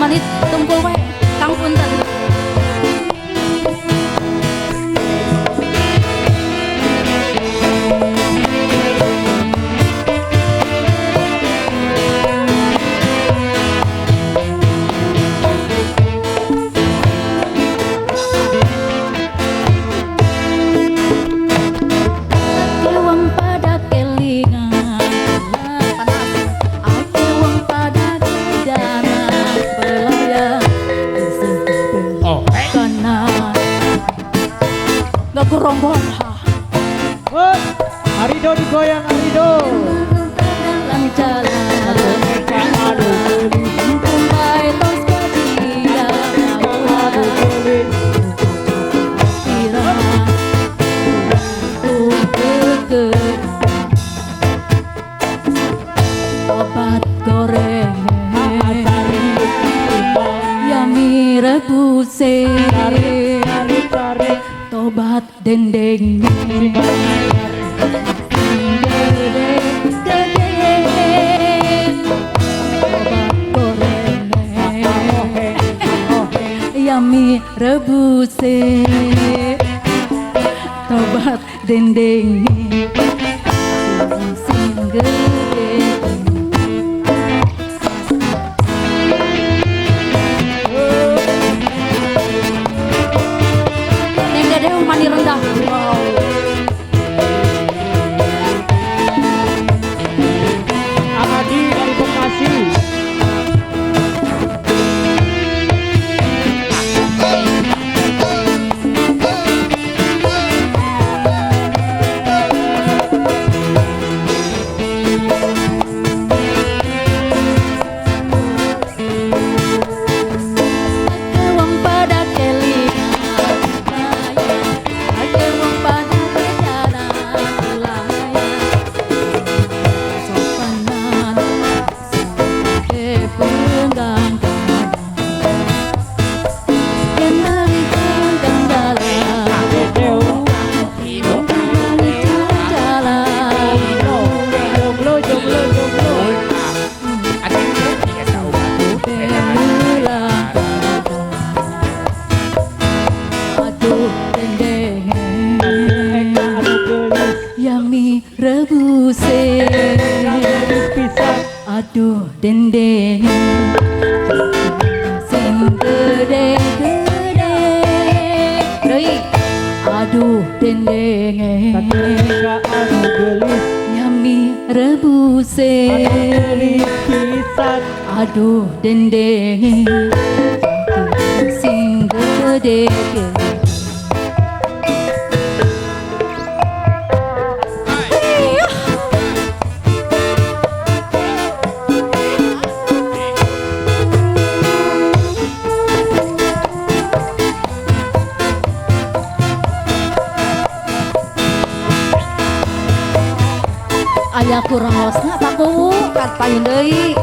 manit tungkul we kang punten. Rombong Arido digoyang Arido dalam jalan kumpai tos kedia kira obat goreng yami rebuse obat dendeng obat goreng yami rebuse obat dendeng sing gede mani rendah. Adi dari Bekasi. Rebuse aduh dendeng sing gede-gede aduh dendeng yami rebuse aduh dendeng sing gede-gede. Aya kurang hosna Pak Kuwu kat payun deui.